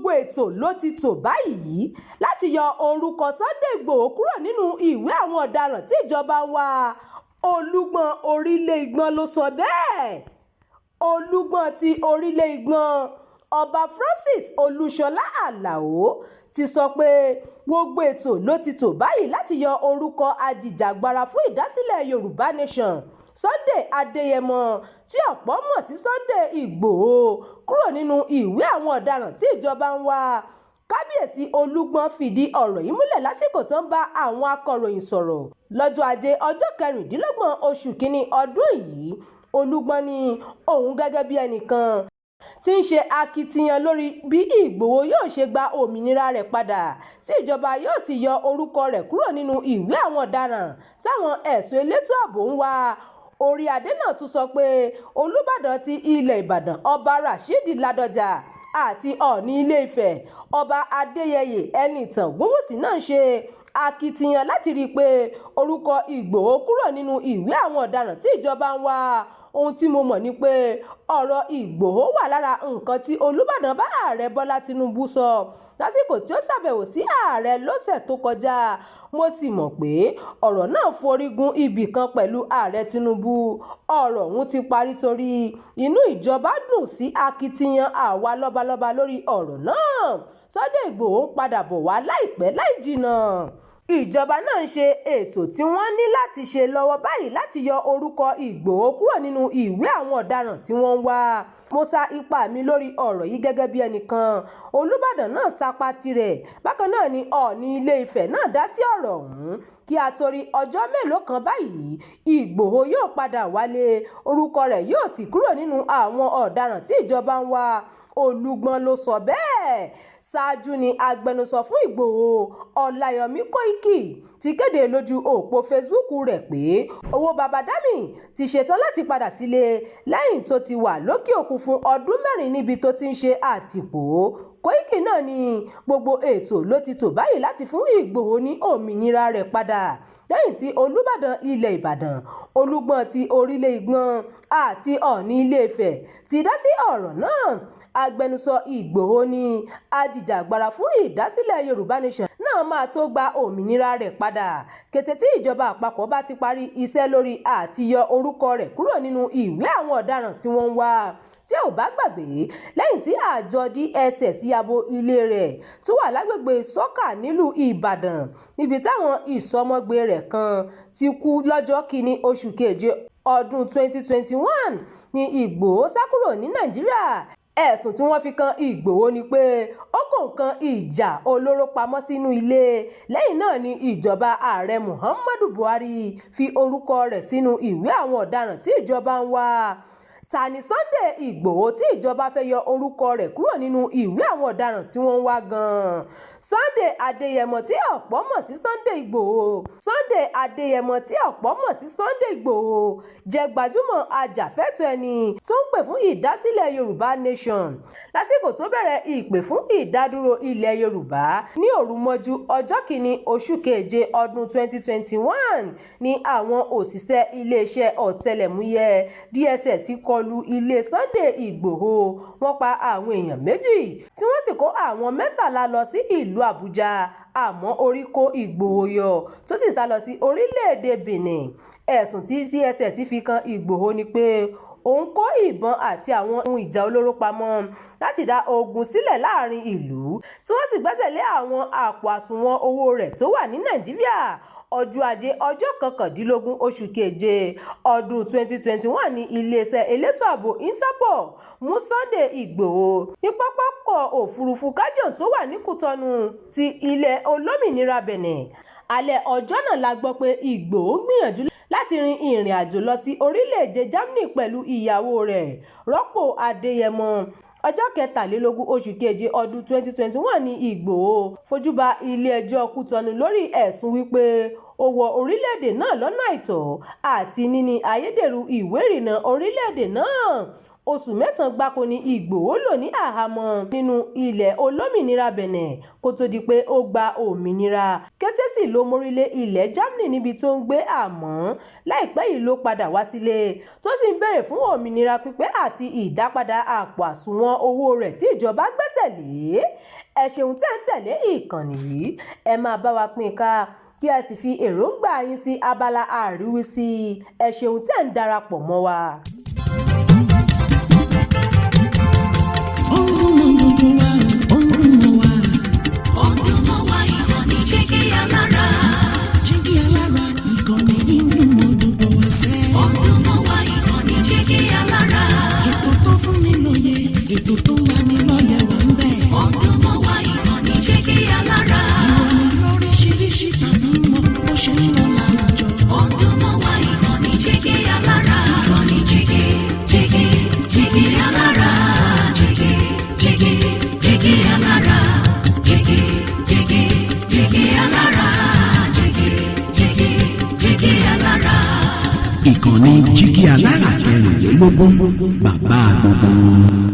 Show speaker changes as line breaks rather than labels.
gbogbo ètò ló ti tò báyìí láti yọ orúkọ Sunday Ìgbòho kúrò nínú ìwé àwọn ọ̀daràn tí ìjọba ń wá. Olúgbọ́n orílẹ̀ Ìgbọ́n ló sọ bẹ́ẹ̀. Olúgbọ́n ti orílẹ̀ Ìgbọ́n Ọba Francis Olúṣọlá Àlàó ti sọ pé gbogbo ètò ló ti tò báyìí láti yọ orúkọ ajìjàgbara fún ìdásílẹ̀ Yorùbá Nation Sunday Adéyẹmọ tí ọ̀pọ̀ mọ̀ sí Sunday Ìgbòho kúrò nínú ìwé àwọn ọ̀daràn tí ìjọba ń wá. Kábíyèsí Olúgbọ́n fìdí ọ̀rọ̀ yìí múlẹ̀ lásìkò tó ń bá àwọn akọ̀ròyìn sọ̀rọ̀ lọ́jọ́ Ajé ọjọ́ 26 oṣù kínní ọdún yìí. Olúgbọ́n ní òun gẹ́gẹ́ bí ẹnìkan tí ń ṣe akitiyan lórí bí Ìgbòho yóò ṣe gba òmìnira rẹ̀ padà tí ìjọba yóò sì yọ orúkọ rẹ̀ kúrò nínú ìwé àwọn ọ̀daràn táwọn ẹ̀ṣọ́ elétò ààbò ń wá. Orí adé náà tún sọ pé Olúbàdàn ti ilẹ̀ Ìbàdàn Ọba Rasheed Ládọjà àti Ọọ̀ni Ilé-Ifẹ̀ Ọba Adéyẹyè Ẹnìtàn Ògúnwùsì náà ń ṣe akitiyan láti rí i pé orúkọ Ìgbòho kúrò nínú ìwé àwọn ọ̀daràn tí ìjọba ń wá. Ohun tí mo mọ̀ ni pé ọ̀rọ̀ Ìgbòho wà lára nǹkan tí Olúbàdàn bá ààrẹ Bọ́lá Tinubu sọ lásìkò tí ó ṣàbẹ̀wò sí ààrẹ lọ́sẹ̀ tó kọjá. Mo sì mọ̀ pé ọ̀rọ̀ náà forí gun ibì kan pẹ̀lú ààrẹ Tinubu. Ọ̀rọ̀ ọ̀hún ti parí torí inú ìjọba dùn sí akitiyan àwa lọ́balọ́ba lórí ọ̀rọ̀ náà. Sunday Ìgbòho ń padà bọ̀ wá láìpẹ́ láì jìnnà. Ìjọba náà ń ṣe ètò tí wọ́n ní láti ṣe lọ́wọ́ báyìí láti yọ orúkọ Ìgbòho kúrò nínú ìwé àwọn ọ̀daràn tí wọ́n ń wá. Mo sa ipá mi lórí ọ̀rọ̀ yìí gẹ́gẹ́ bí ẹnìkan. Olúbàdàn náà sapá tirẹ̀. Bákan náà ni Ọọ̀ni Ilé-Ifẹ̀ náà dá sí ọ̀rọ̀ ọ̀hún. Kí a torí ọjọ́ mélòó kan báyìí Ìgbòho yóò padà wálé, orúkọ rẹ̀ yóò sì kúrò nínú àwọn ọ̀daràn tí ìjọba ń wá. Olúgbọ́n ló sọ bẹ́ẹ̀. Ṣáájú ni agbẹnusọ fún Ìgbòho Ọláyọmí Kóìkì ti kéde lójú òpó Facebook rẹ̀ pé owó Baba Dami ti ṣetán láti padà sílé lẹ́yìn tó ti wà lókè òkun fún ọdún 4 níbi tó ti ń ṣe àtìpó. Kóìkì náà ní gbogbo ètò ló ti tò báyìí láti fún Ìgbòho ní òmìnira rẹ̀ padà lẹ́yìn tí Olúbàdàn ilẹ̀ Ìbàdàn Olúgbọ́n ti orílẹ̀ Ìgbọ́n àti Ọọ̀ni Ilé-Ifẹ̀ ti dá sí ọ̀rọ̀ náà. Agbẹnusọ Ìgbòho ní ajìjàgbara fún ìdásílẹ̀ Yorùbá Nation náà máa tó gba òmìnira rẹ̀ padà kété tí ìjọba àpapọ̀ bá ti parí iṣẹ́ lórí àti yọ orúkọ rẹ̀ kúrò nínú ìwé àwọn ọ̀daràn tí wọ́n ń wá. Tí ò bá gbàgbé lẹ́yìn tí àjọ DSS yabo ilé rẹ̀ tó wà lágbègbè Sọ́kà nílùú Ìbàdàn níbi táwọn ìsọmọgbé rẹ̀ kan ti kú lọ́jọ́ kìíní oṣù keje ọdún 2021 ni Ìgbòho sá kúrò ní Nàìjíríà. Ẹ̀sùn tí wọ́n fi kan Ìgbòho ni pé ó kó nǹkan ìjà olóró pamọ́ sínú ilé. Lẹ́yìn náà ni ìjọba ààrẹ Muhammadu Buhari fi orúkọ rẹ̀ sínú ìwé àwọn ọ̀daràn tí ìjọba ń wá. Ta ni Sunday Ìgbòho tí ìjọba fẹ́ yọ orúkọ rẹ̀ kúrò nínú ìwé àwọn ọ̀daràn tí wọ́n ń wá gan-an? Sunday Adéyẹmọ tí ọ̀pọ̀ mọ̀ sí Sunday Ìgbòho. Sunday Adéyẹmọ tí ọ̀pọ̀ mọ̀ sí Sunday Ìgbòho jẹ́ gbajúmọ̀ ajàfẹ́tọ̀ọ́ ẹni tó ń pè fún ìdásílẹ̀ Yorùbá Nation. Lásìkò tó bẹ̀rẹ̀ ìpè fún ìdádúró ilẹ̀ Yorùbá ní òru mọ́jú ọjọ́ kìíní oṣù keje ọdún 2021 ni àwọn òṣìṣẹ́ iléeṣẹ́ ọ̀tẹlẹ̀múyẹ́ DSS kọlu ilé Sunday Ìgbòho. Wọ́n pa àwọn èèyàn 2 tí wọ́n sì kó àwọn 13 lọ sí ìlú Àbújá, àmọ́ orí kó Ìgbòho yọ tó sì sá lọ sí orílẹ̀-èdè Benin. Ẹ̀sùn tí DSS fi kan Ìgbòho ni pé òun kó ìbọn àti àwọn ohun ìjà olóró pamọ́ láti dá ogun sílẹ̀ láàrin ìlú tí wọ́n sì gbẹ́sẹ̀ lé àwọn àpò àsùnwọ̀n owó rẹ̀ tó wà ní Nàìjíríà. Ọjọ́ Ajé ọjọ́ 19 oṣù keje ọdún 2021 ní iléeṣẹ́ elétò ààbò Interpol mú Sunday Ìgbòho ní pápákọ̀ òfurufú Kajang tó wà ní Kútọ́nù ti ilẹ̀ olómìnira Benin. Alẹ́ ọjọ́ náà la gbọ́ pé Ìgbòho gbìyànjú láti rin ìrìn àjò lọ sí orílẹ̀-èdè Germany pẹ̀lú ìyàwó rẹ̀ rọ́pò Adéyẹmọ. Ọjọ́ 23 oṣù keje ọdún 2021 ní Ìgbòho fojú ba ilé-ẹjọ́ Kútọ́nù lórí ẹ̀sùn wípé ó wọ orílẹ̀-èdè náà lọ́nà àìtọ́ àti níní ayédèrú ìwé ìrìnnà orílẹ̀-èdè náà. Oṣù mẹ́sàn-án gbáko ni Ìgbòho lò ní àhámọ́ nínú ilẹ̀ olómìnira Bẹ̀nẹ̀ kó tó di pé ó gba òmìnira. Kété sì ló mórí lé ilẹ̀ Germany níbi tó ń gbé, àmọ́ láìpẹ́ yìí ló padà wá sílé tó sì ń béèrè fún òmìnira pípé àti ìdápadà àpò àsùnwọ̀n owó rẹ̀ tí ìjọba gbẹ́sẹ̀ lé. Ẹ ṣeun tẹ́ ń tẹ̀lé ìkànnì yìí, ẹ máa bá wa pín ká kí ẹ sì fi èròǹgbà yín sí abala àríwísí. Ẹ ṣeun tẹ́ ń darapọ̀ mọ́ wa.
Ìkànnì Jígí Alára 24, bàbá gbogbo.